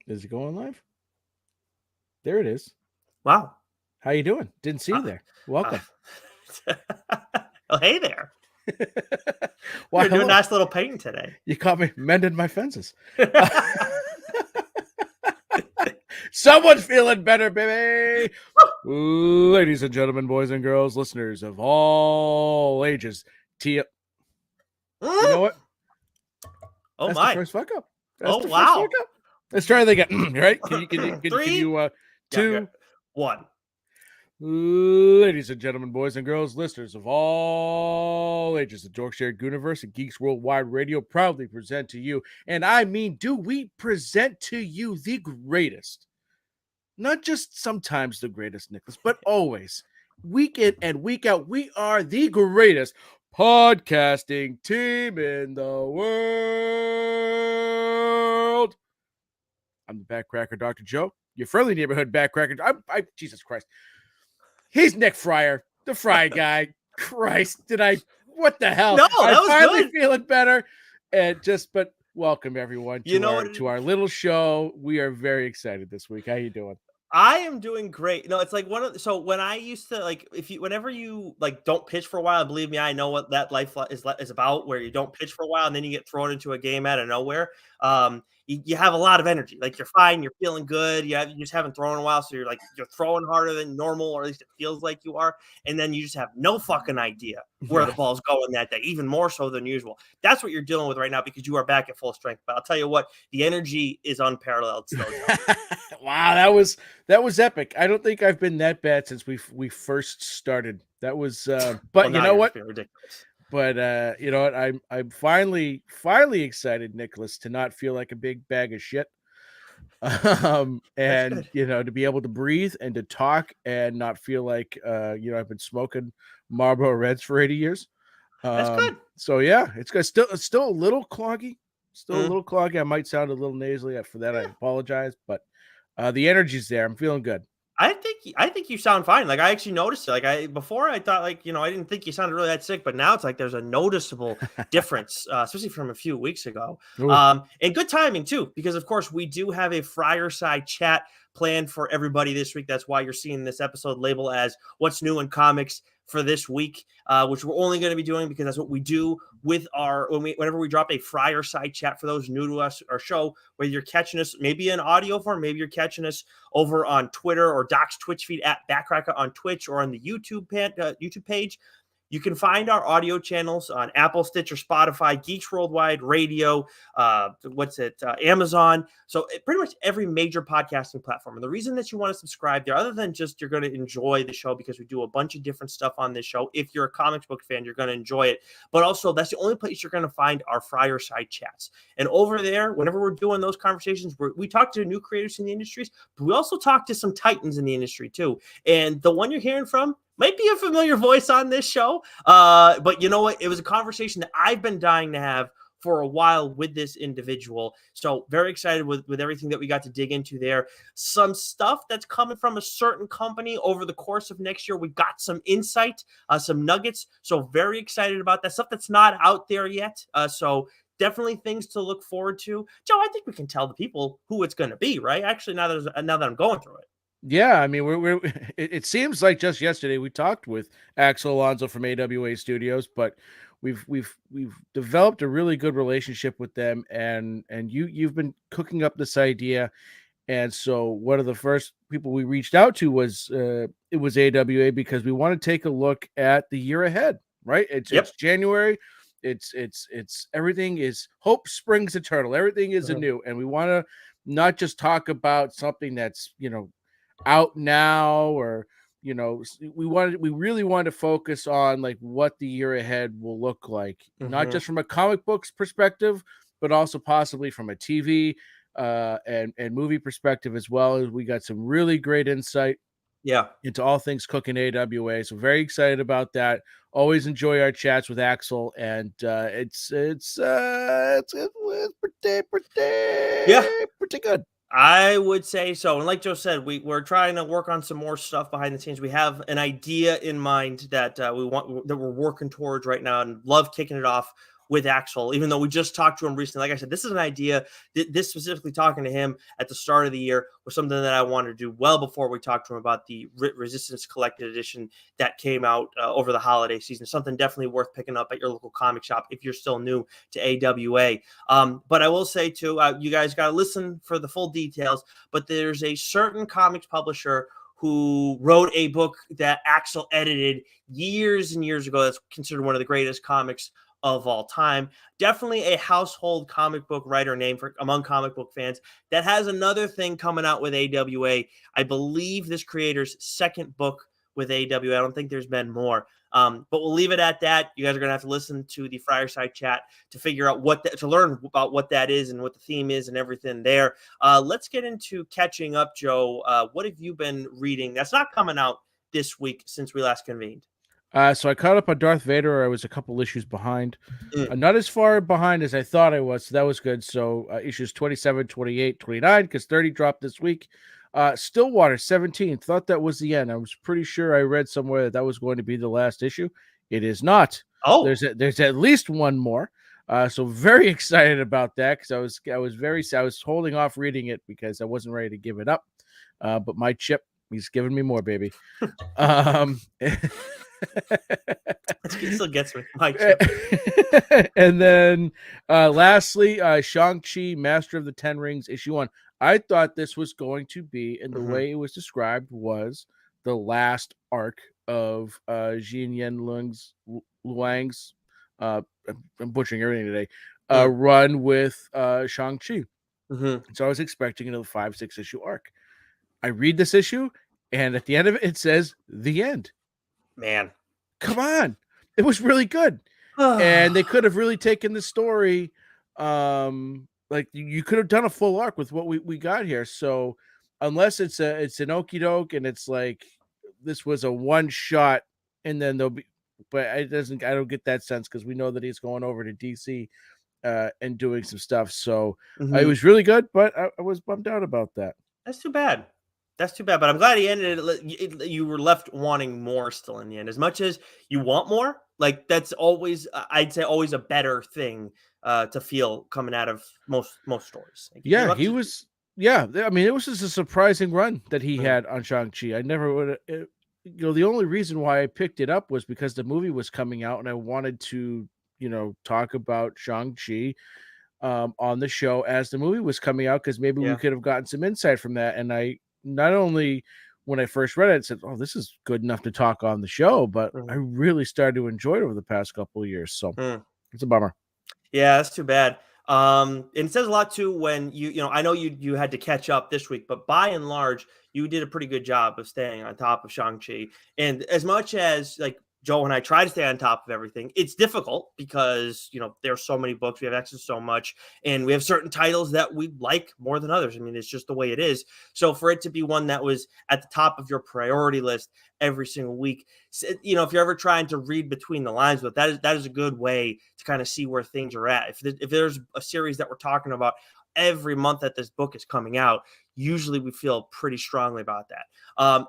Is it going live? There it is. Wow. How you doing? Didn't see you there. Uh, Welcome. oh, hey there. Why, You're doing a hello. nice little painting today. You caught me mending my fences. Someone's feeling better, baby. Ladies and gentlemen, boys and girls, listeners of all ages. You know what? Oh That's the my. first fuck up. That's Oh the first fuck wow. up. Let's try that again. Right? Can Three. you Yeah, 2 1. Ladies and gentlemen, boys and girls, listeners of all ages, the Yorkshire Universe and Geeks Worldwide Radio proudly present to you, and I mean, do we present to you the greatest? Not just sometimes the greatest, Nicholas, but always, week in and week out, we are the greatest podcasting team in the world. I'm the Backcracker, Dr. Joe, your friendly neighborhood Backcracker. Jesus Christ. He's Nick Friar, the Fry guy. Christ, what the hell? No, that I'm was finally good. feeling better. But welcome everyone to our little show. We are very excited this week. How you doing? I am doing great. No, it's like so when I used to like whenever you like don't pitch for a while, believe me, I know what that life is about. Where you don't pitch for a while and then you get thrown into a game out of nowhere. You have a lot of energy. Like you're fine, you're feeling good. You just haven't thrown in a while, so you're throwing harder than normal, or at least it feels like you are. And then you just have no fucking idea where the ball's going that day, even more so than usual. That's what you're dealing with right now because you are back at full strength. But I'll tell you what, the energy is unparalleled still. Wow, that was epic. I don't think I've been that bad since we first started. That was but you know what? Ridiculous. But you know what? I'm finally excited, Nicholas, to not feel like a big bag of shit. And you know, to be able to breathe and to talk and not feel like you know, I've been smoking Marlboro Reds for 80 years. That's good. So yeah, it's still a little cloggy. Still a little cloggy. I might sound a little nasally. For that, I apologize, but the energy's there. I'm feeling good. I think you sound fine. Like I actually noticed it. Like before I thought like, I didn't think you sounded really that sick, but now it's like there's a noticeable difference, especially from a few weeks ago. And good timing too, because of course we do have a Friarside Chat planned for everybody this week. That's why you're seeing this episode labeled as What's New in Comics for this week, which we're only going to be doing because that's what we do with whenever we drop a Friarside Chat. For those new to us, our show, whether you're catching us maybe in audio form, maybe you're catching us over on Twitter or Doc's Twitch feed at Backcracker on Twitch or on the YouTube page. You can find our audio channels on Apple, Stitcher, Spotify, Geeks Worldwide Radio, Amazon. So pretty much every major podcasting platform. And the reason that you want to subscribe there, other than just you're going to enjoy the show because we do a bunch of different stuff on this show. If you're a comics book fan, you're going to enjoy it. But also, that's the only place you're going to find our Friarside Chats. And over there, whenever we're doing those conversations, we talk to new creators in the industries, but we also talk to some titans in the industry too. And the one you're hearing from might be a familiar voice on this show. But you know what? It was a conversation that I've been dying to have for a while with this individual. So very excited with everything that we got to dig into there. Some stuff that's coming from a certain company over the course of next year. We got some insight, some nuggets. So very excited about that stuff that's not out there yet. So definitely things to look forward to. Joe, I think we can tell the people who it's going to be, right? Actually, now that I'm going through it. Yeah, I mean, it seems like just yesterday we talked with Axel Alonso from AWA Studios, but we've developed a really good relationship with them, and you've been cooking up this idea, and so one of the first people we reached out to was AWA because we want to take a look at the year ahead, right? It's January. It's everything is hope springs eternal. Everything is anew, and we want to not just talk about something that's, you know, out now, or you know, we really wanted to focus on like what the year ahead will look like, not just from a comic books perspective, but also possibly from a TV and movie perspective as well. As we got some really great insight into all things cooking AWA, so very excited about that. Always enjoy our chats with Axel, and it's pretty good. I would say so. And like Joe said, we're trying to work on some more stuff behind the scenes. We have an idea in mind that we're working towards right now, and love kicking it off with Axel, even though we just talked to him recently. Like I said, this is an idea. This specifically talking to him at the start of the year was something that I wanted to do well before we talked to him about the Resistance Collected Edition that came out over the holiday season. Something definitely worth picking up at your local comic shop if you're still new to AWA. But I will say too, you guys got to listen for the full details, but there's a certain comics publisher who wrote a book that Axel edited years and years ago. That's considered one of the greatest comics of all time. Definitely a household comic book writer name among comic book fans that has another thing coming out with AWA. I believe this creator's second book with AWA. I don't think there's been more. But we'll leave it at that. You guys are going to have to listen to the Friarside Chat to figure out to learn about what that is and what the theme is and everything there. Let's get into catching up, Joe. What have you been reading that's not coming out this week since we last convened? So I caught up on Darth Vader. I was a couple issues behind. Not as far behind as I thought I was, so that was good. So issues 27, 28, 29, because 30 dropped this week. Stillwater 17. Thought that was the end. I was pretty sure I read somewhere that was going to be the last issue. It is not. Oh, there's at least one more. So very excited about that because I was holding off reading it because I wasn't ready to give it up. But my Chip, he's giving me more, baby. It still gets me. And then lastly, Shang-Chi, Master of the Ten Rings, issue 1. I thought this was going to be, and the way it was described was the last arc of Jin Luang's I'm butchering everything today, run with Shang-Chi. So I was expecting another 5-6 issue arc. I read this issue, and at the end of it, it says the end. Man, come on, it was really good. And they could have really taken the story, like you could have done a full arc with what we got here. So unless it's an okie doke and it's like this was a one shot and then there'll be, but I don't get that sense because we know that he's going over to DC and doing some stuff. So it was really good, but I was bummed out about that. That's too bad. That's too bad, but I'm glad he ended it. You were left wanting more still in the end. As much as you want more, like that's always, I'd say, always a better thing to feel coming out of most stories. Like, yeah, he was. Yeah, I mean, it was just a surprising run that he had on Shang-Chi. I never would. The only reason why I picked it up was because the movie was coming out, and I wanted to, talk about Shang-Chi on the show as the movie was coming out because maybe we could have gotten some insight from that. And I not only when I first read it said, "Oh, this is good enough to talk on the show," but I really started to enjoy it over the past couple of years. So it's a bummer. Yeah, that's too bad. And it says a lot too when I know you had to catch up this week, but by and large, you did a pretty good job of staying on top of Shang-Chi. And as much as like Joe and I try to stay on top of everything, it's difficult because, there's so many books, we have access to so much, and we have certain titles that we like more than others. I mean, it's just the way it is. So for it to be one that was at the top of your priority list every single week, if you're ever trying to read between the lines, but that is a good way to kind of see where things are at. If there's a series that we're talking about every month that this book is coming out, usually we feel pretty strongly about that.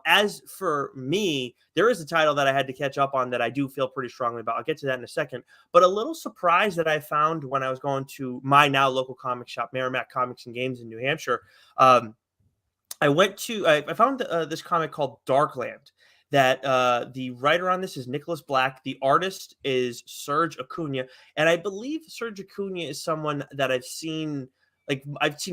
As for me, there is a title that I had to catch up on that I do feel pretty strongly about. I'll get to that in a second. But a little surprise that I found when I was going to my now local comic shop, Merrimack Comics and Games in New Hampshire. I found this comic called Darkland. That the writer on this is Nicholas Black. The artist is Serge Acuna. And I believe Serge Acuna is someone that I've seen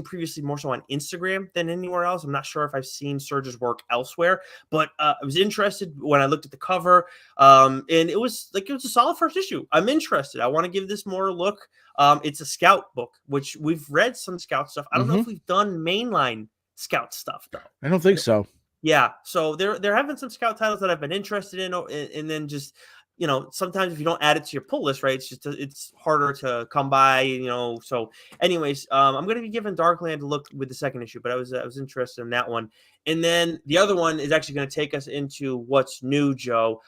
previously more so on Instagram than anywhere else. I'm not sure if I've seen Serge's work elsewhere, but I was interested when I looked at the cover. And it was a solid first issue. I'm interested. I want to give this more a look. It's a Scout book, which we've read some Scout stuff. I don't know if we've done mainline Scout stuff though. I don't think so. Yeah. So there have been some Scout titles that I've been interested in, and then just, sometimes if you don't add it to your pull list, right, it's harder to come by, So anyways, I'm going to be giving Darkland a look with the second issue, but I was interested in that one. And then the other one is actually going to take us into what's new, Joe.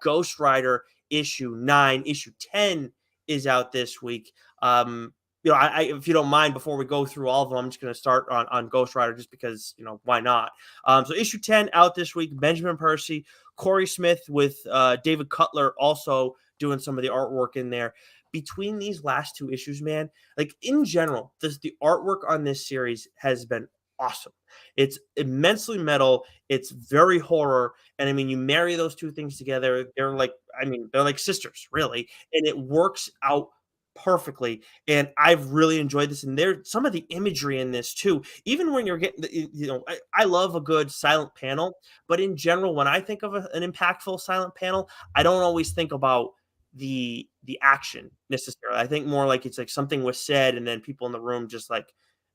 Ghost Rider issue 9, issue 10 is out this week. If you don't mind, before we go through all of them, I'm just going to start on Ghost Rider just because, why not? So issue 10 out this week, Benjamin Percy, Corey Smith with David Cutler also doing some of the artwork in there. between these last 2 issues, man, like in general, the artwork on this series has been awesome. It's immensely metal. It's very horror. And I mean, you marry those 2 things together, they're like, I mean, they're like sisters, really. And it works out perfectly. And I've really enjoyed this. And there's some of the imagery in this too. Even when you're getting, I love a good silent panel, but in general, when I think of an impactful silent panel, I don't always think about the action necessarily. I think more like it's like something was said, and then people in the room just like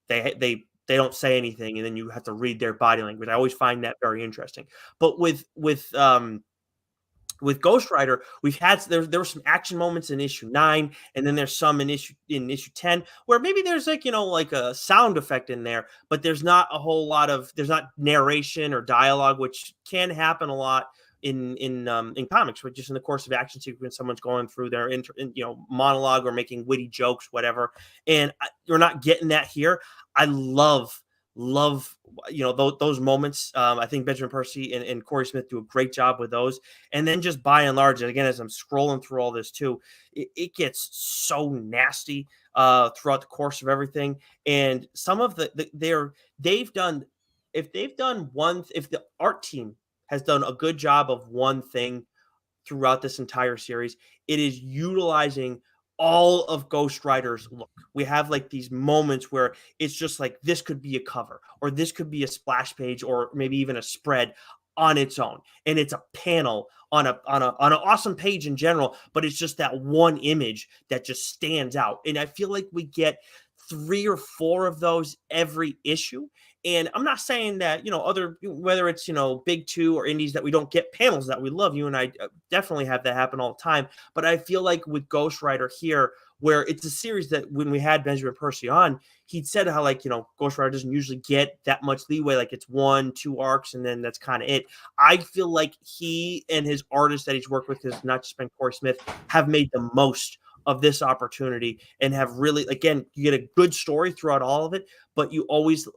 they don't say anything, and then you have to read their body language. I always find that very interesting. But with Ghost Rider, we've had there were some action moments in issue 9, and then there's some in issue 10 where maybe there's like like a sound effect in there, but there's not a whole lot of there's not narration or dialogue, which can happen a lot in comics, but just in the course of action sequence, someone's going through their monologue or making witty jokes, whatever, and you're not getting that here. I love those moments. I think Benjamin Percy and Corey Smith do a great job with those. And then just by and large, and again, as I'm scrolling through all this too, it gets so nasty throughout the course of everything. And some of they've done if the art team has done a good job of one thing throughout this entire series, it is utilizing all of Ghost Rider's look. We have like these moments where it's just like this could be a cover, or this could be a splash page, or maybe even a spread on its own, and it's a panel on an awesome page in general, but it's just that one image that just stands out. And I feel like we get 3 or 4 of those every issue. And I'm not saying that, other, whether it's, big 2 or indies, that we don't get panels that we love. You and I definitely have that happen all the time. But I feel like with Ghost Rider here, where it's a series that when we had Benjamin Percy on, he'd said how Ghost Rider doesn't usually get that much leeway. Like it's 1-2 arcs and then that's kind of it. I feel like he and his artists that he's worked with, has not just been Corey Smith, have made the most of this opportunity and have really, again, you get a good story throughout all of it, but you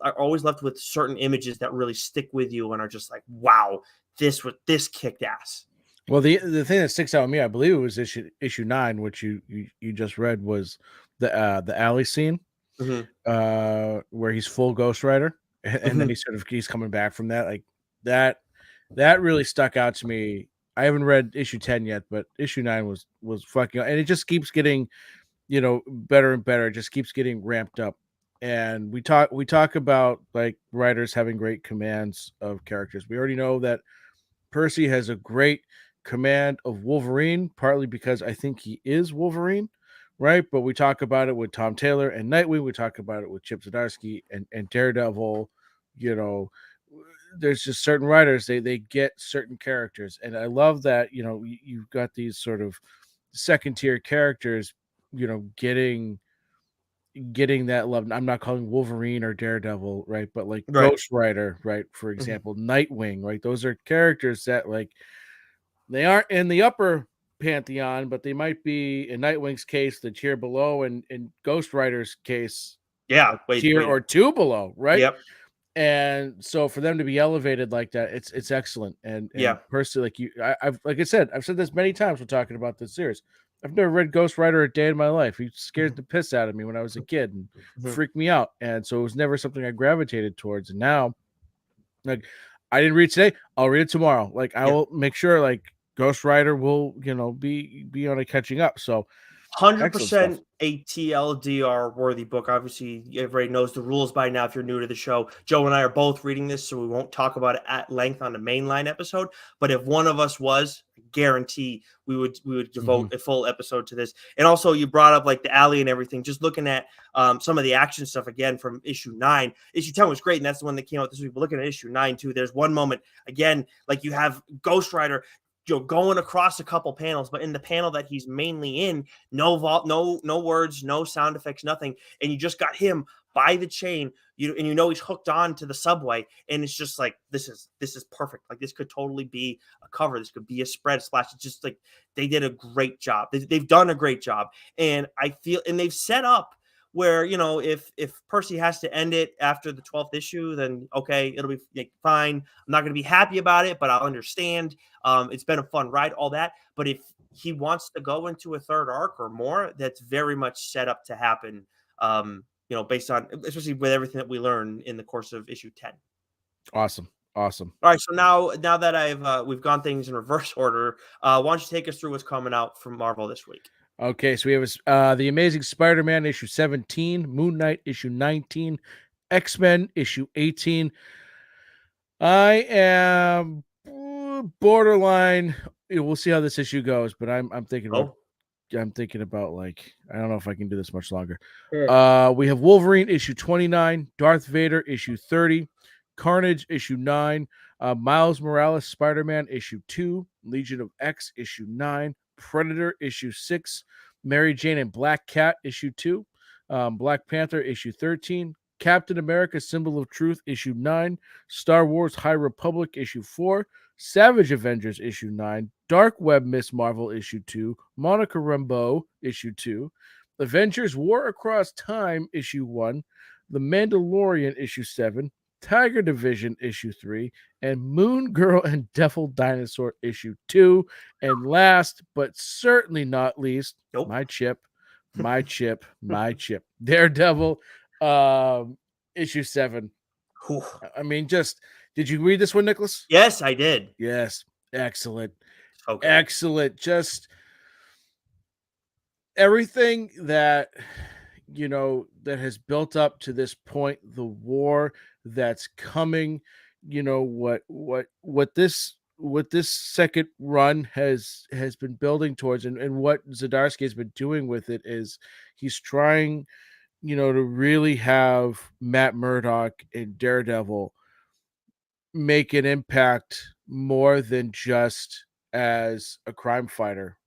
are always left with certain images that really stick with you and are just like, wow, this kicked ass. Well, the thing that sticks out with me, I believe it was issue 9, which you just read, was the alley scene, where he's full Ghost Rider, and then he's coming back from that. Like that really stuck out to me. I haven't read issue 10 yet, but issue 9 was fucking, and it just keeps getting, better and better. It just keeps getting ramped up. And we talk about like writers having great commands of characters. We already know that Percy has a great command of Wolverine, partly because I think he is Wolverine, right? But we talk about it with Tom Taylor and Nightwing. We talk about it with Chip Zdarsky and Daredevil. There's just certain writers, they get certain characters, and I love that. You've got these sort of second tier characters, getting that love. I'm not calling Wolverine or Daredevil, right? But like Right. Ghost Rider, right? For example, Nightwing, right? Those are characters that like they aren't in the upper pantheon, but they might be in Nightwing's case the tier below, and in Ghost Rider's case, tier or 2 below, right? Yep. And so for them to be elevated like that, it's excellent. And personally, like I said, I've said this many times when talking about this series. I've never read Ghost Rider a day in my life. He scared the piss out of me when I was a kid and freaked me out. And so it was never something I gravitated towards. And now, like, I didn't read today, I'll read it tomorrow. Like, I will make sure like Ghost Rider will, be on a catching up. So 100% a TLDR worthy book. Obviously, everybody knows the rules by now if you're new to the show. Joe and I are both reading this, so we won't talk about it at length on the mainline episode. But if one of us was, I guarantee we would devote a full episode to this. And also, you brought up like the alley and everything. Just looking at some of the action stuff again from issue 9. Issue 10 was great, and that's the one that came out this week. But looking at issue 9 too, there's one moment again, like you have Ghost Rider going across a couple panels, but in the panel that he's mainly in, no words, no sound effects, nothing, and you just got him by the chain, and he's hooked on to the subway, and it's just like this is perfect. Like this could totally be a cover. This could be a spread splash. It's just like they did a great job. They've done a great job, and I feel, and they've set up where if Percy has to end it after the 12th issue, then okay, it'll be like, fine. I'm not going to be happy about it, but I'll understand. It's been a fun ride, all that. But if he wants to go into a third arc or more that's very much set up to happen. Based on, especially with everything that we learn in the course of issue 10. Awesome. Awesome. All right, so now that we've gone things in reverse order, why don't you take us through what's coming out from Marvel this week? Okay, so we have the Amazing Spider-Man issue 17, Moon Knight issue 19, X-Men issue 18. I am borderline. We'll see how this issue goes, but I'm thinking about Oh, like, I don't know if I can do this much longer. yeah. We have Wolverine issue 29, Darth Vader issue 30, Carnage issue 9, Miles Morales Spider-Man issue 2, Legion of X issue 9, Predator issue 6, Mary Jane and Black Cat issue 2, Black Panther issue 13, Captain America Symbol of Truth issue 9, Star Wars High Republic issue 4, Savage Avengers issue 9, Dark Web Miss Marvel issue 2, Monica Rambeau issue 2, Avengers War Across Time issue 1, The Mandalorian issue 7, Tiger Division issue 3, and Moon Girl and Devil Dinosaur issue 2. And last but certainly not least, Nope. my chip, Daredevil issue 7. Whew. I mean, just did you read this one, Nicholas? Yes, I did. Yes. Excellent. So good. Excellent. Just everything that that has built up to this point, the war that's coming, what this second run has been building towards, and what Zdarsky has been doing with it is he's trying, to really have Matt Murdock and Daredevil make an impact more than just as a crime fighter,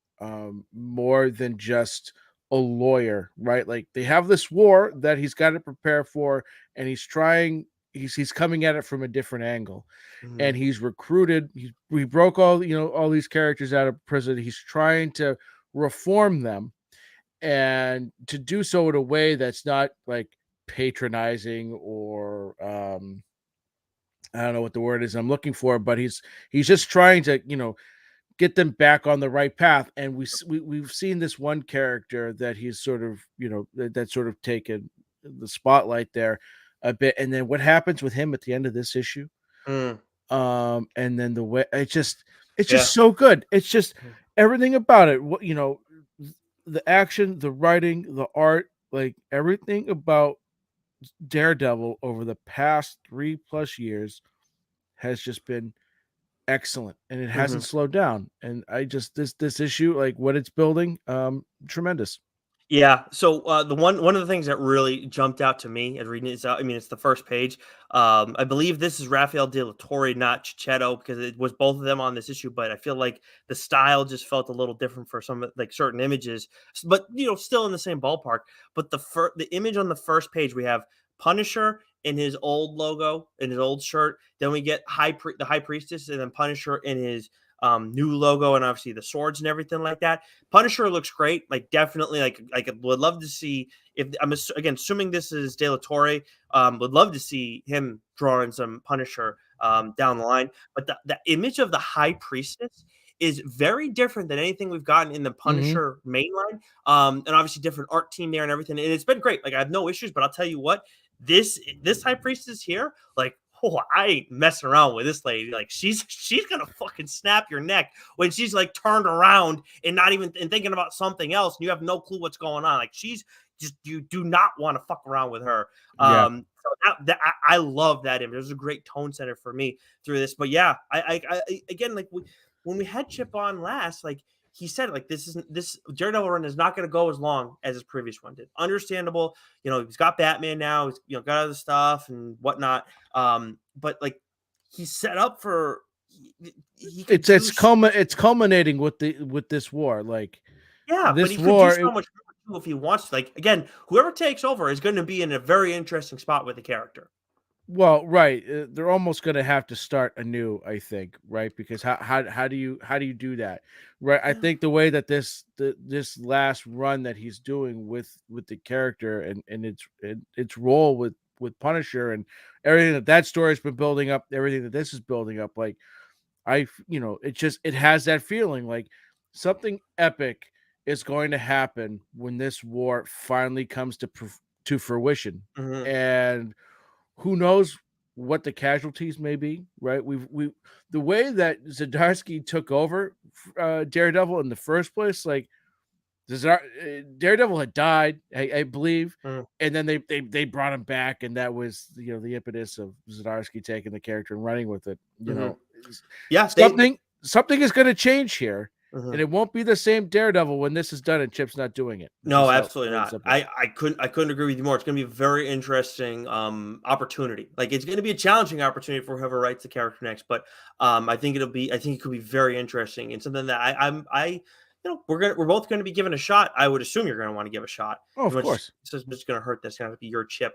more than just a lawyer, right? Like, they have this war that he's got to prepare for, and he's coming at it from a different angle, Mhm. and he's recruited. We broke all these characters out of prison. He's trying to reform them, and to do so in a way that's not like patronizing or I don't know what the word is I'm looking for, but he's just trying to, get them back on the right path. And we've seen this one character that he's sort of, that sort of taken the spotlight there a bit. And then what happens with him at the end of this issue? Mm, And then the way it's yeah. just so good. It's just everything about it. What the action, the writing, the art, like everything about Daredevil over the past 3+ years has just been excellent, and it hasn't Mhm. slowed down. And I just this issue, like what it's building, tremendous. Yeah. So the one of the things that really jumped out to me as reading this out, I mean, it's the first page. I believe this is Raphael De La Torre, not Chichetto, because it was both of them on this issue. But I feel like the style just felt a little different for some like certain images, but still in the same ballpark. But the image on the first page, we have Punisher in his old logo in his old shirt. Then we get the High Priestess, and then Punisher in his new logo, and obviously the swords and everything like that. Punisher looks great. Like, definitely, like I would love to see, if I'm again assuming this is De La Torre. Would love to see him drawing some Punisher down the line. But the image of the High Priestess is very different than anything we've gotten in the Hmm. Punisher mainline. And obviously different art team there and everything. And it's been great. Like, I have no issues, but I'll tell you what, this High Priestess here, like, oh, I ain't messing around with this lady. Like, she's gonna fucking snap your neck when she's like turned around and not even and thinking about something else, and you have no clue what's going on. Like, she's just, you do not want to fuck around with her. Yeah. So I love that image. It was a great tone setter for me through this. But yeah, I again, like, when we had Chip on last, like he said, like, this Daredevil run is not going to go as long as his previous one did. Understandable. He's got Batman now. He's got other stuff and whatnot. But like, he's set up for he could it's do it's culmi- it's culminating with this war. Like, yeah, but he this could do war, so much more too if he wants to. Like, again, whoever takes over is going to be in a very interesting spot with the character. well, right, they're almost going to have to start anew, I think, right? Because how do you do that, right? I Yeah. think the way that this last run that he's doing with the character, and its role with Punisher, and everything that story's been building up, everything that this is building up, like, it has that feeling like something epic is going to happen when this war finally comes to fruition. Mhm. And who knows what the casualties may be, right? We the way that Zdarsky took over Daredevil in the first place, like Daredevil had died, I believe, Mhm. and then they brought him back, and that was the impetus of Zdarsky taking the character and running with it. Mhm. Yeah, they Something is going to change here, and Mhm. it won't be the same Daredevil when this is done and Chip's not doing it. It's No, just absolutely plain and not. simple. I couldn't agree with you more. It's going to be a very interesting opportunity. Like it's going to be a challenging opportunity for whoever writes the character next, but I think it could be very interesting and something that we're both going to be given a shot. I would assume you're going to want to give a shot. Oh, As of much course, as it's going to hurt, that's going to be your chip,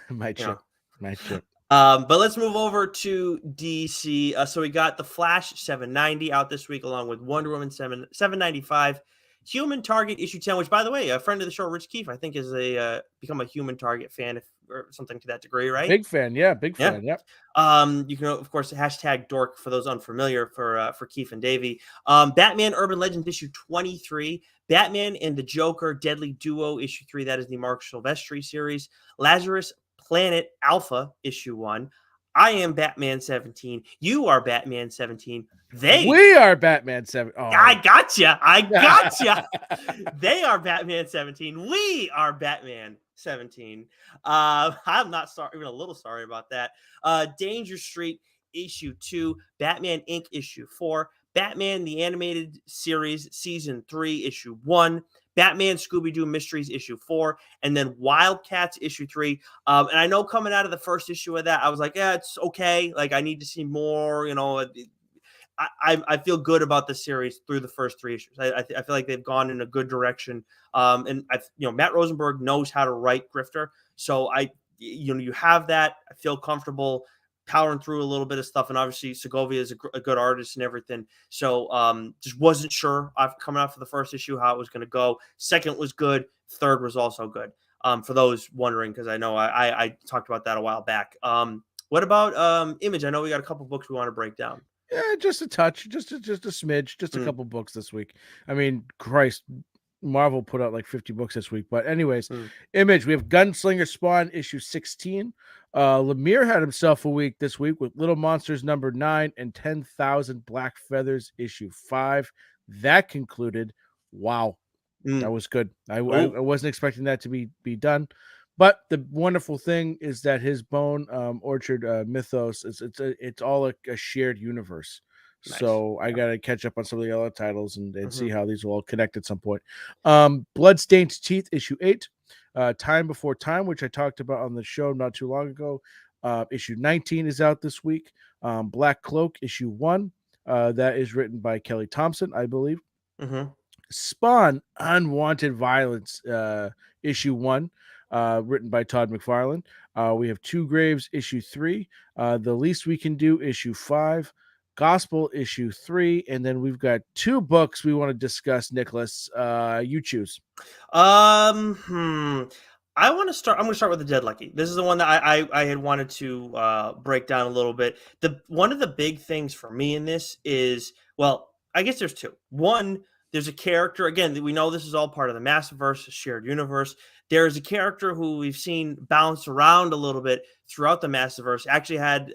my you know. chip, my chip. But let's move over to DC. So we got the Flash 790 out this week, along with Wonder Woman 795, Human Target issue 10. Which, by the way, a friend of the show, Rich Keefe, I think is a become a Human Target fan, or something to that degree, right? Big fan, yeah, big Yeah. fan, yep. You can of course hashtag dork for those unfamiliar for Keefe and Davey. Batman Urban Legends issue 23, Batman and the Joker Deadly Duo issue 3. That is the Mark Silvestri series. Lazarus Planet Alpha issue 1. I am Batman 17. You are Batman 17. They We are Batman 7. I Oh. gotcha. I gotcha. They are Batman 17. We are Batman 17. I'm not sorry, even a little sorry about that. Danger Street issue 2, Batman Inc. issue 4, Batman the Animated Series season 3 issue 1, Batman Scooby Doo Mysteries issue 4, and then Wildcats issue 3. And I know coming out of the first issue of that, I was like, yeah, it's okay. Like I need to see more. I feel good about the series through the first 3 issues. I feel like they've gone in a good direction. And Matt Rosenberg knows how to write Grifter, so you have that. I feel comfortable powering through a little bit of stuff, and obviously Segovia is a good artist and everything. So just wasn't sure coming out for the first issue how it was going to go. Second was good. Third was also good. For those wondering, because I know I talked about that a while back. What about Image? I know we got a couple books we want to break down. Yeah, just a touch, just a smidge, just a Mm, couple books this week. I mean, Christ, Marvel put out like 50 books this week. But anyways, mm. Image, we have Gunslinger Spawn issue 16. Lemire had himself a week this week with Little Monsters number 9 and 10,000 Black Feathers issue 5. That concluded. Wow, that Mm. was good. I Oh, wasn't expecting that to be done. But the wonderful thing is that his Bone Orchard mythos it's all a shared universe. nice. So I gotta catch up on some of the other titles and see Mhm, how these will all connect at some point. Bloodstained Teeth issue 8, Time Before Time, which I talked about on the show not too long ago. Issue 19 is out this week. Black Cloak issue 1, that is written by Kelly Thompson, I believe. mhm. Spawn Unwanted Violence, issue 1, written by Todd McFarlane. We have Two Graves, issue 3, The Least We Can Do, issue 5, Gospel, issue 3, and then we've got 2 books we want to discuss, Nicholas. You choose. Um, hmm. I want to start. I'm going to start with the Dead Lucky. This is the one that I had wanted to break down a little bit. The one of the big things for me in this is, well, I guess there's two. One, there's a character. Again, we know this is all part of the Massiverse, shared universe. There is a character who we've seen bounce around a little bit throughout the Massiverse. Actually had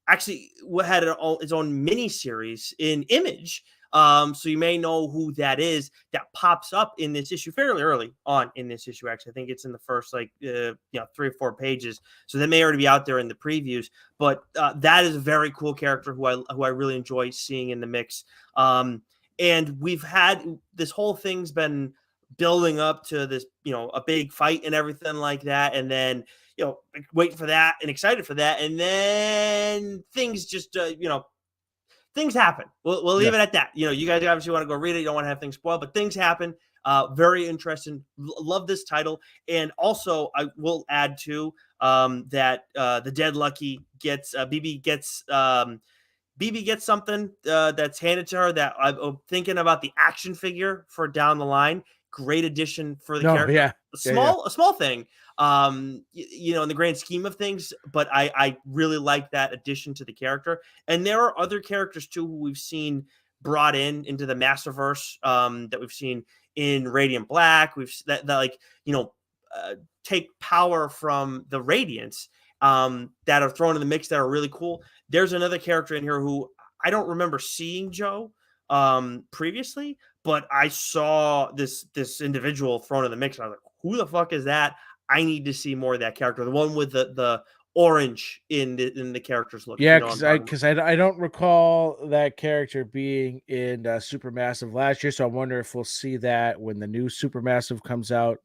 its own mini series in Image. So you may know who that is that pops up in this issue fairly early on in this issue. Actually, I think it's in the first 3 or 4 pages. So they may already be out there in the previews. But that is a very cool character who I really enjoy seeing in the mix. And we've had this whole thing's been building up to this, a big fight and everything like that, and then waiting for that and excited for that, and then things just things happen. We'll Yeah. leave it at that. You guys obviously want to go read it. You don't want to have things spoiled, but things happen. Very interesting. Love this title, and also I will add to that the Dead Lucky gets BB gets something that's handed to her that I'm thinking about the action figure for down the line. Great addition for the No, character. yeah. A Yeah, yeah. small thing, in the grand scheme of things, but I really like that addition to the character. And there are other characters too who we've seen brought into the Masterverse that we've seen in Radiant Black. We've that like, take power from the Radiants that are thrown in the mix that are really cool. There's another character in here who I don't remember seeing, Joe, previously, but I saw this individual thrown in the mix. And I was like, who the fuck is that? I need to see more of that character. The one with the orange in the character's look. If Yeah, you know what I'm talking about. because I don't recall that character being in Supermassive last year, so I wonder if we'll see that when the new Supermassive comes out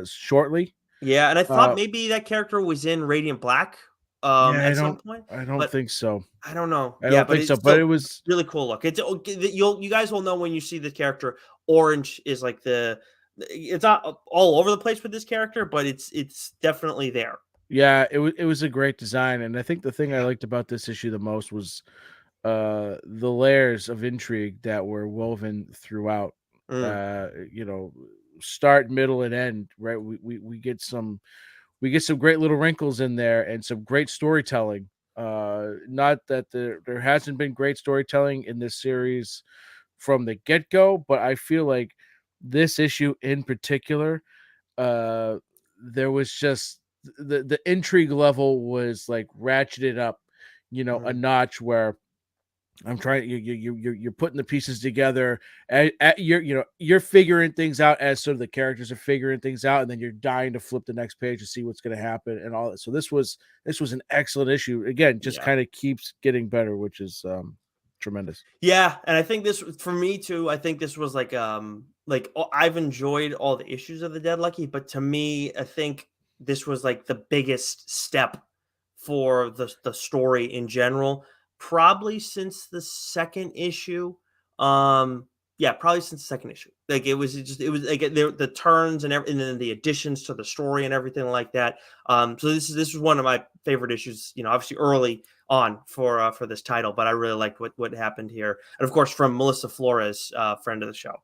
shortly. Yeah, and I thought Uh, maybe that character was in Radiant Black yeah, at some point, I don't but think so. I don't know. I Yeah, don't but think so. it's But it still was really cool look. You guys will know when you see the character. Orange is like it's not all over the place with this character, but it's definitely there. yeah, it was a great design, and I think the thing I liked about this issue the most was the layers of intrigue that were woven throughout. Mm, You know, start, middle, and end. Right, we get some great little wrinkles in there and some great storytelling. Not that there hasn't been great storytelling in this series from the get go, but I feel like this issue in particular, uh, there was just the intrigue level was like ratcheted up, a mm. notch where I'm trying. You're putting the pieces together. You're figuring things out as sort of the characters are figuring things out, and then you're dying to flip the next page to see what's going to happen and all that. So this was an excellent issue. Again, just Yeah. kind of keeps getting better, which is tremendous. Yeah, and I think this for me too. I think this was I've enjoyed all the issues of the Dead Lucky, but to me, I think this was like the biggest step for the story in general, probably since the second issue. Yeah, probably since the second issue. Like it was like the turns and then the additions to the story and everything like that. So this was one of my favorite issues. Obviously early on for this title, but I really liked what happened here, and of course from Melissa Flores, friend of the show.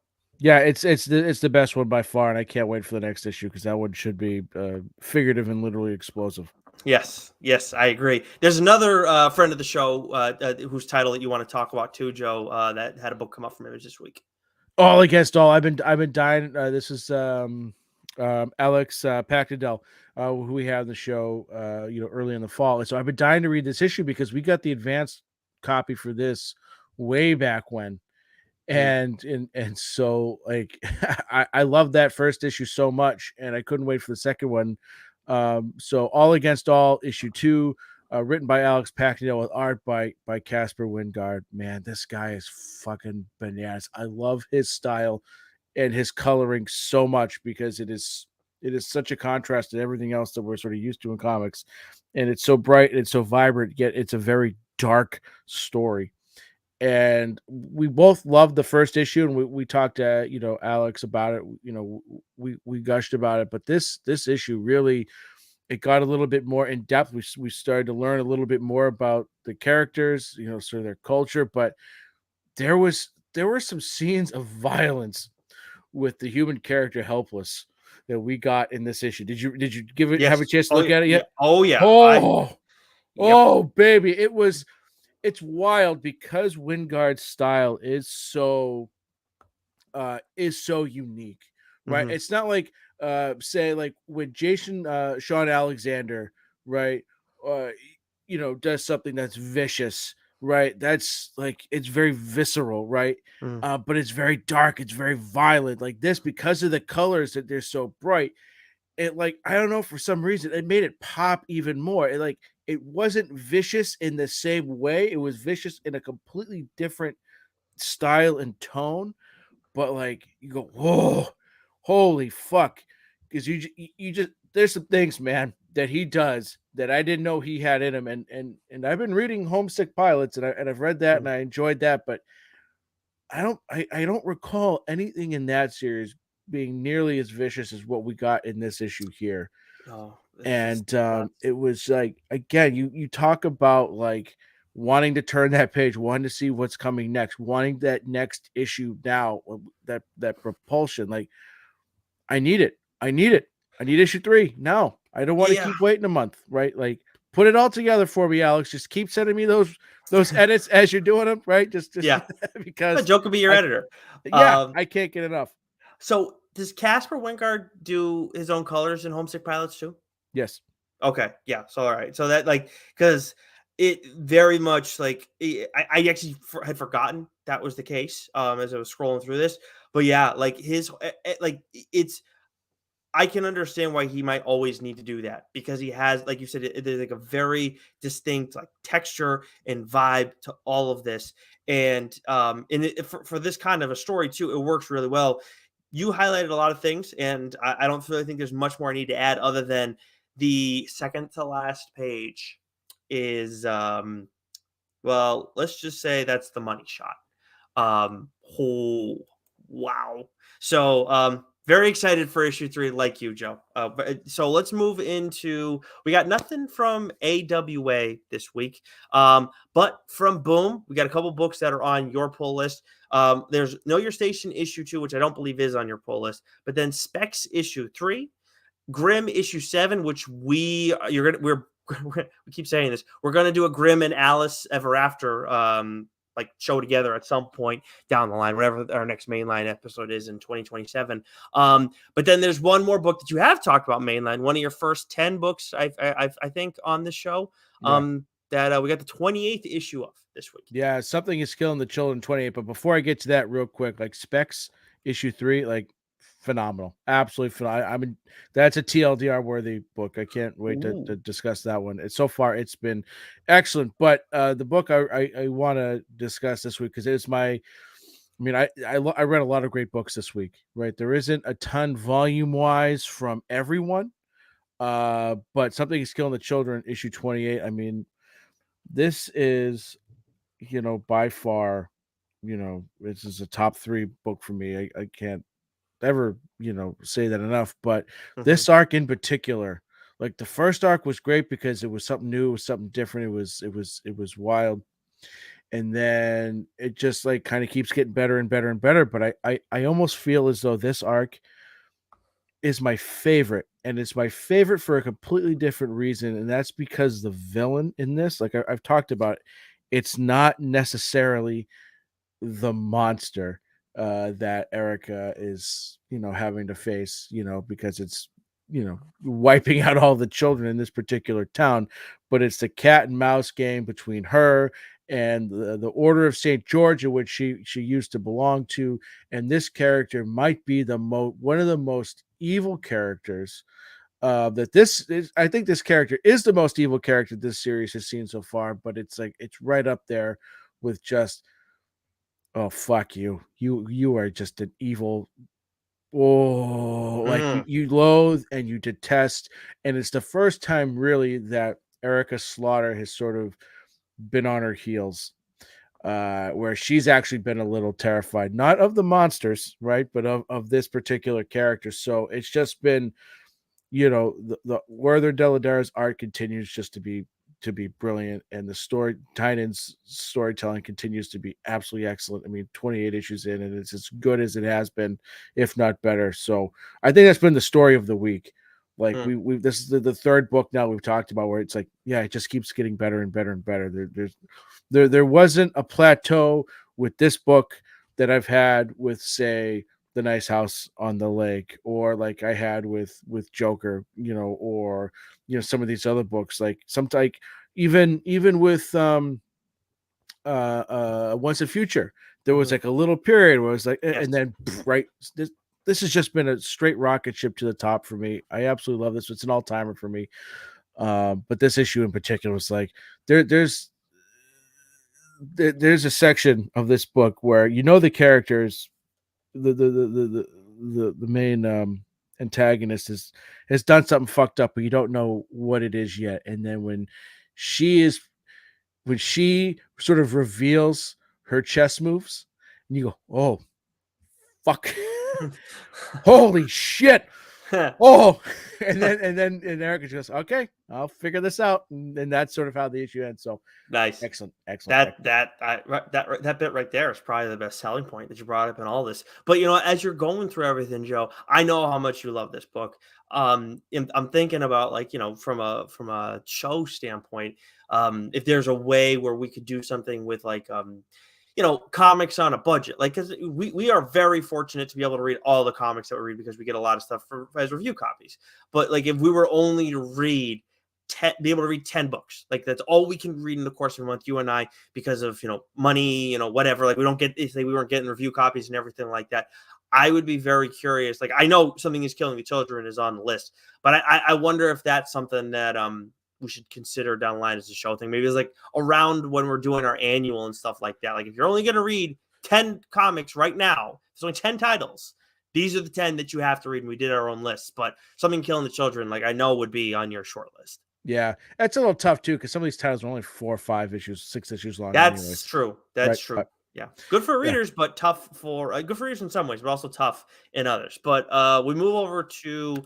Yeah, it's the best one by far, and I can't wait for the next issue because that one should be figurative and literally explosive. Yes, I agree. There's another friend of the show whose title that you want to talk about too, Joe. That had a book come up from it this week. All against all. I've been dying. This is Alex Pactadel, who we had on the show, early in the fall. And so I've been dying to read this issue because we got the advanced copy for this way back when, Mm. and so like I love that first issue so much, and I couldn't wait for the second one. So All Against All issue 2, written by Alex Pacquiao with art by Casper Wingard. Man, this guy is fucking bananas. I love his style and his coloring so much because it is such a contrast to everything else that we're sort of used to in comics, and it's so bright and it's so vibrant, yet it's a very dark story. And we both loved the first issue, and we talked to Alex about it. We gushed about it, but this issue really, it got a little bit more in depth. We started to learn a little bit more about the characters, sort of their culture. But there were some scenes of violence with the human character Helpless that we got in this issue. Did you have a Yes. chance to Oh look yeah. at it Yeah. yet? Oh yeah. Oh, Yep. oh baby, it's wild because Wingard's style is so unique, right? Hmm. It's not like say like when Jason Sean Alexander, right, uh does something that's vicious, right? That's like it's very visceral, right? Mm. But it's very dark, it's very violent. Like this, because of the colors that they're so bright, it like I don't know, for some reason it made it pop even more. It wasn't vicious in the same way. It was vicious in a completely different style and tone. But like you go, whoa, holy fuck, because you just there's some things, man, that he does that I didn't know he had in him. And I've been reading Homesick Pilots, and I've read that and Mm. I enjoyed that, but I don't recall anything in that series being nearly as vicious as what we got in this issue here. Oh, this is And nuts. it was like, again, you talk about like wanting to turn that page, wanting to see what's coming next, wanting that next issue now, that propulsion. Like I need it. I need issue 3 now. I don't want to Yeah. keep waiting a month, right? Like put it all together for me, Alex. Just keep sending me those edits as you're doing them, right? Just Yeah, because Joe could be your I editor. I can't get enough. So does Casper Wingard do his own colors in Homesick Pilots too? Yes. Okay, yeah. So all right, so that because it very much I actually had forgotten that was the case as I was scrolling through this, but yeah, like it's I can understand why he might always need to do that because he has, like you said, there's like a very distinct like texture and vibe to all of this, and for this kind of a story too, it works really well. You highlighted a lot of things, and I don't really think there's much more I need to add other than the second to last page is well, let's just say that's the money shot. Oh, wow. So, very excited for issue 3, like you, Joe. So let's move into. We got nothing from AWA this week, but from Boom, we got a couple books that are on your pull list. There's Know Your Station issue 2, which I don't believe is on your pull list, but then Specs issue 3, Grimm issue 7, which we keep saying this. We're gonna do a Grimm and Alice Ever After like show together at some point down the line, whatever our next mainline episode is in 2027. But then there's one more book that you have talked about mainline, one of your first 10 books, I think, on this show. Yeah. That we got the 28th issue of this week. Yeah, Something is Killing the Children 28. But before I get to that, real quick, like Specs issue 3, like phenomenal, absolutely phenomenal. I mean, that's a TLDR worthy book. I can't wait to discuss that one. So far, it's been excellent. But the book I want to discuss this week because it's my. I mean, I read a lot of great books this week. Right, there isn't a ton volume wise from everyone. But Something is Killing the Children issue 28. I mean, this is by far, this is a top 3 book for me. I can't ever, say that enough. But Mhm. this arc in particular, like the first arc was great because it was something new, it was something different. It was wild. And then it just like kind of keeps getting better and better and better. But I almost feel as though this arc is my favorite, and it's my favorite for a completely different reason, and that's because the villain in this, like I've talked about, it's not necessarily the monster that Erica is, having to face, because it's, wiping out all the children in this particular town, but it's the cat and mouse game between her and the Order of St. George, in which she used to belong to, and this character might be one of the most evil characters that this is. I think this character is the most evil character this series has seen so far, but it's right up there with just, oh fuck you, you are just an evil, oh, like Mhm. you loathe and you detest. And it's the first time really that Erica Slaughter has sort of been on her heels, where she's actually been a little terrified, not of the monsters, right, but of this particular character. So it's just been, the Werther Deladera's art continues just to be brilliant, and the story Tynan's storytelling continues to be absolutely excellent. I mean, 28 issues in, and it's as good as it has been, if not better. So I think that's been the story of the week. Like Mm. we this is the third book now we've talked about where it's like, yeah, it just keeps getting better and better and better. There wasn't a plateau with this book that I've had with, say, The Nice House on the Lake, or like I had with Joker, or some of these other books, like even with Once a Future, there was Mhm. like a little period where it was like, Yes. and then right, this has just been a straight rocket ship to the top for me. I absolutely love this. It's an all-timer for me. But this issue in particular was like, there's a section of this book where, the characters, the main antagonist has done something fucked up, but you don't know what it is yet. And then when she sort of reveals her chess moves, and you go, oh fuck, holy shit. Oh, and Erica just goes, okay, I'll figure this out, and that's sort of how the issue ends. So Nice. excellent, excellent, That excellent. that I, that bit right there is probably the best selling point that you brought up in all this. But you know, as you're going through everything, Joe, I know how much you love this book. And I'm thinking about, like, you know, from a show standpoint, if there's a way where we could do something with, like, you know, comics on a budget, like, because we are very fortunate to be able to read all the comics that we read because we get a lot of stuff as review copies. But like, if we were only to read be able to read 10 books, like that's all we can read in the course of a month, you and I, because of, you know, money, you know, whatever, like we don't get, if we weren't getting review copies and everything like that, I would be very curious. Like, I know Something Is Killing the Children is on the list, but I wonder if that's something that we should consider down the line as a show thing. Maybe it's like around when we're doing our annual and stuff like that. Like, if you're only going to read 10 comics right now, there's only 10 titles, these are the 10 that you have to read. And we did our own lists, but Something Killing the Children, like, I know would be on your short list. Yeah, that's a little tough too, because some of these titles are only 4 or 5 issues, 6 issues long, That's anyways. true. Right? That's true. But Yeah. Good for yeah, readers, but tough for good for readers in some ways, but also tough in others. But we move over to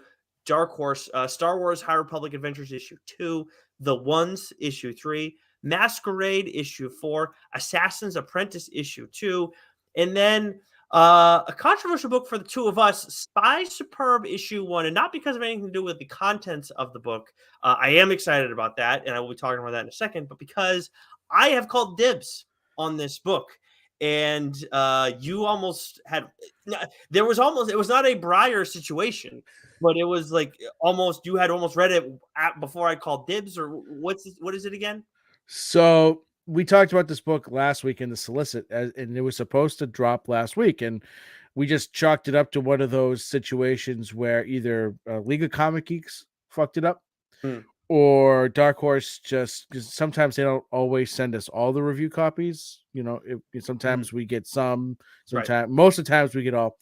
Dark Horse, Star Wars High Republic Adventures issue 2, The Ones issue 3, Masquerade issue 4, Assassin's Apprentice issue 2, and then a controversial book for the two of us, Spy Superb issue 1, and not because of anything to do with the contents of the book. I am excited about that, and I will be talking about that in a second, but because I have called dibs on this book. And you almost had, there was almost, it was not a Briar situation, but it was like almost, you had almost read it before I called dibs, or what is it again? so we talked about this book last week in the solicit, and it was supposed to drop last week, and we just chalked it up to one of those situations where either League of Comic Geeks fucked it up, Mm, or Dark Horse, just because sometimes they don't always send us all the review copies. You know, mhm. sometimes we get some, Right. sometimes most of the times we get all.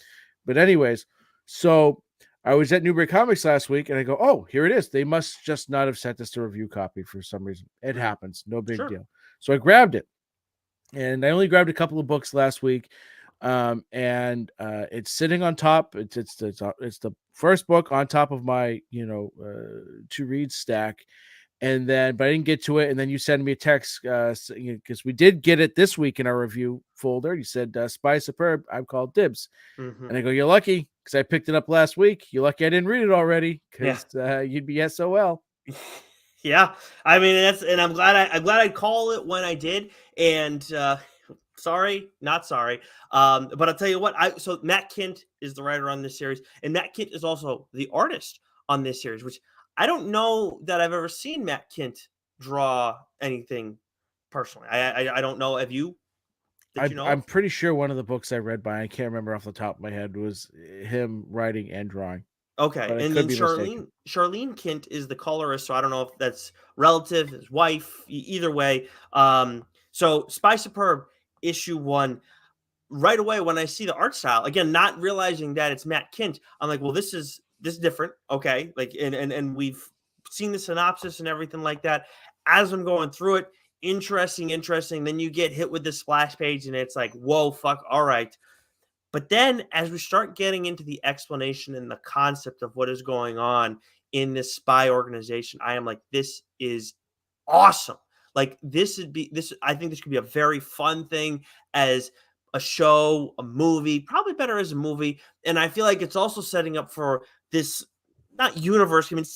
But anyways, so I was at Newbury Comics last week, and I go, "Oh, here it is. They must just not have sent us a review copy for some reason. It Mm, happens, no big sure. deal." So I grabbed it, and I only grabbed a couple of books last week, and it's sitting on top. It's the first book on top of my to read stack, and then but I didn't get to it. And then you send me a text because we did get it this week in our review folder. You said Spy Superb, I'm called dibs, and Hmm. I go, you're lucky because I picked it up last week. You're lucky I didn't read it already Yeah. because you'd be SOL. Yeah. I mean, and I'm glad I call it when I did. And sorry, not sorry. But I'll tell you what, so Matt Kint is the writer on this series, and Matt Kint is also the artist on this series, which I don't know that I've ever seen Matt Kint draw anything personally. I don't know. Have you, that you know I'm of? pretty sure one of the books I read by, I can't remember off the top of my head, was him writing and drawing, Okay, but I and could then be mistaken. Charlene Kint is the colorist, so I don't know if that's relative, his wife, either way. So Spy Superb issue 1, right away when I see the art style, again, not realizing that it's Matt Kint, I'm like, well, this is different. Okay. Like, and we've seen the synopsis and everything like that. As I'm going through it, interesting. Then you get hit with the splash page and it's like, whoa, fuck, all right. But then as we start getting into the explanation and the concept of what is going on in this spy organization, I am like, this is awesome. Like, I think this could be a very fun thing as a show, a movie, probably better as a movie. And I feel like it's also setting up for this, not universe, I mean, it's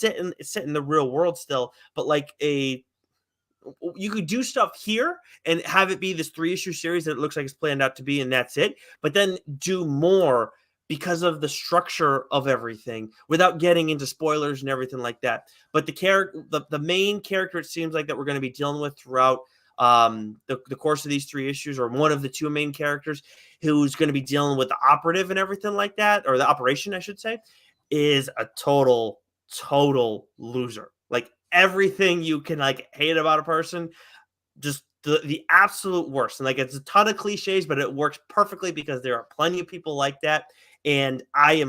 set in the real world still, but like you could do stuff here and have it be this 3-issue series that it looks like it's planned out to be, and that's it. But then do more because of the structure of everything without getting into spoilers and everything like that. But the main character, it seems like, that we're going to be dealing with throughout the course of these 3 issues, or one of the 2 main characters who's going to be dealing with the operative and everything like that, or the operation, I should say, is a total loser. Like, everything you can like hate about a person, just the absolute worst. And like, it's a ton of cliches, but it works perfectly because there are plenty of people like that. And I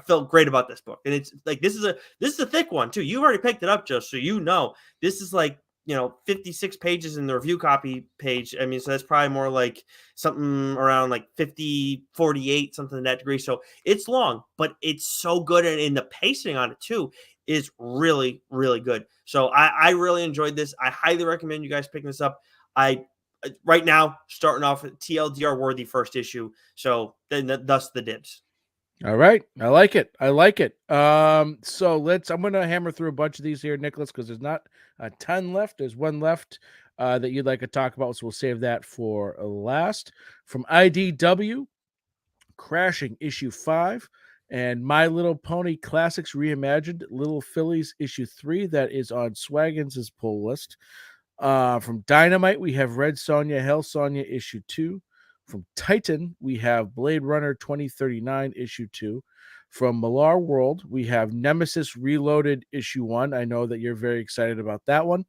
felt great about this book. And it's like, this is a thick one too. You already picked it up, Joe, so you know this is like 56 pages in the review copy page. I mean, so that's probably more like something around like 50, 48, something in that degree. So it's long, but it's so good. And in the pacing on it too is really, really good. So I really enjoyed this. I highly recommend you guys picking this up. I right now starting off with TLDR worthy first issue. So then thus the dibs. All right. I like it. I like it. So I'm gonna hammer through a bunch of these here, Nicholas, because there's not a ton left. There's one left that you'd like to talk about, so we'll save that for last. From IDW, Crashing issue 5, and My Little Pony Classics Reimagined, Little Phillies issue 3, that is on Swaggins' pull list. From Dynamite, we have Red Sonja, Hell Sonja issue 2. From Titan, we have Blade Runner 2039 issue 2. From Millar World, we have Nemesis Reloaded issue 1. I know that you're very excited about that one.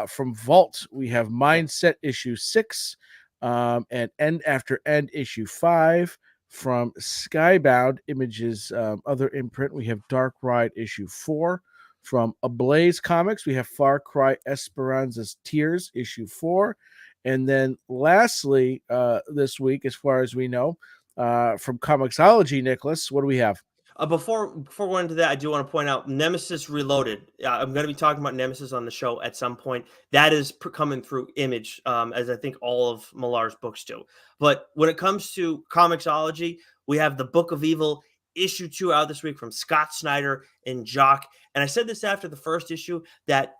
From Vault, we have Mindset issue 6, and End After End issue 5. From Skybound Images, other imprint, we have Dark Ride issue 4. From Ablaze Comics, we have Far Cry Esperanza's Tears issue 4. And then lastly, this week, as far as we know, from Comixology, Nicholas, what do we have? Before going into that, I do want to point out Nemesis Reloaded. I'm going to be talking about Nemesis on the show at some point. That is coming through Image, as I think all of Millar's books do. But when it comes to Comixology, we have the Book of Evil issue 2 out this week from Scott Snyder and Jock. And I said this after the first issue that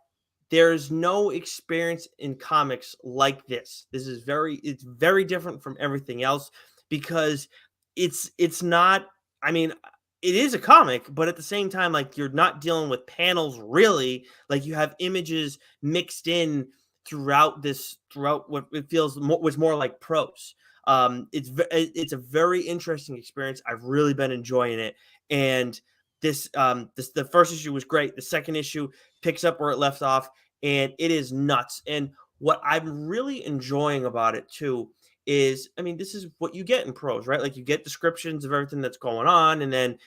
there's no experience in comics like this. It's very different from everything else because it's not. I mean, it is a comic, but at the same time, like you're not dealing with panels really. Like you have images mixed in throughout what it was more like prose. It's a very interesting experience. I've really been enjoying it, and the first issue was great. The second issue picks up where it left off, and it is nuts. And what I'm really enjoying about it too is, I mean, this is what you get in prose, right? Like you get descriptions of everything that's going on, and then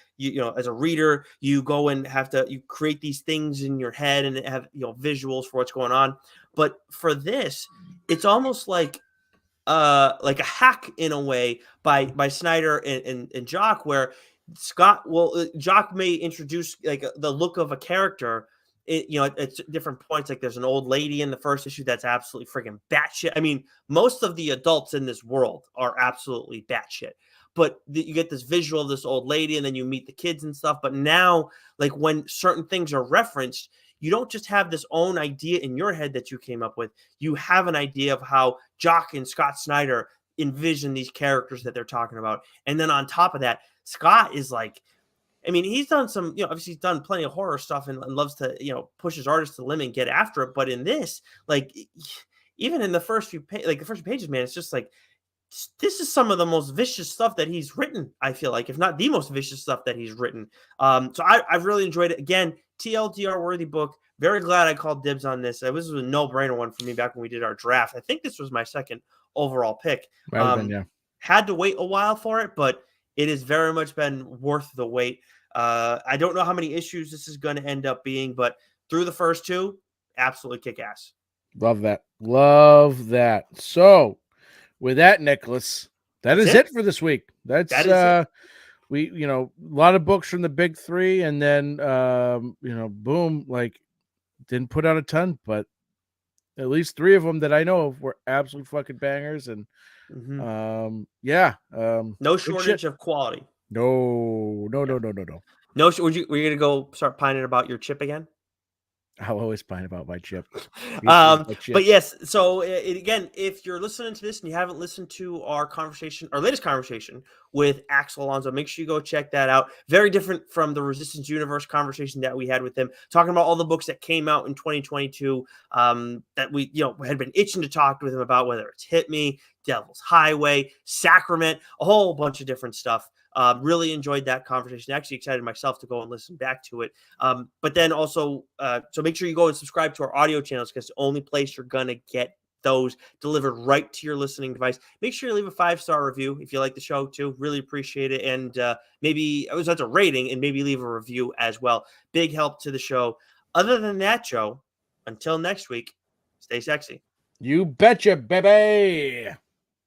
as a reader, you go and you create these things in your head and have visuals for what's going on. But for this, it's almost like a hack in a way by Snyder and Jock, where Jock may introduce like the look of a character. At different points, like there's an old lady in the first issue that's absolutely freaking batshit. I mean, most of the adults in this world are absolutely batshit, but you get this visual of this old lady, and then you meet the kids and stuff. But now, like when certain things are referenced, you don't just have this own idea in your head that you came up with. You have an idea of how Jock and Scott Snyder envision these characters that they're talking about, and then on top of that, Scott is like, I mean, he's done some, obviously he's done plenty of horror stuff and loves to, push his artists to the limit and get after it. But in this, like, even in the first few pages, man, it's just like, this is some of the most vicious stuff that he's written, I feel like, if not the most vicious stuff that he's written. So I've really enjoyed it. Again, TLDR worthy book. Very glad I called dibs on this. It was a no-brainer one for me back when we did our draft. I think this was my second overall pick. Had to wait a while for it, but it has very much been worth the wait. I don't know how many issues this is going to end up being, but through the first two, absolutely kick ass. Love that. Love that. So, with that, Nicholas, that's it for this week. That is it. We, a lot of books from the big three, and then, boom, like didn't put out a ton, but at least 3 of them that I know of were absolute fucking bangers. And no shortage of quality. No. Were you gonna go start pining about your chip again? I'll always pine about my chip. But yes, so again, if you're listening to this and you haven't listened to our latest conversation with Axel Alonso, make sure you go check that out. Very different from the Resistance Universe conversation that we had with him, talking about all the books that came out in 2022 that we had been itching to talk with him about, whether it's Hit Me, Devil's Highway, Sacrament, a whole bunch of different stuff. Really enjoyed that conversation. Actually excited myself to go and listen back to it. But then also, so make sure you go and subscribe to our audio channels, because the only place you're going to get those delivered right to your listening device. Make sure you leave a 5-star review if you like the show too. Really appreciate it. And maybe that's a rating, and maybe leave a review as well. Big help to the show. Other than that, Joe, Until next week, stay sexy. You betcha, baby.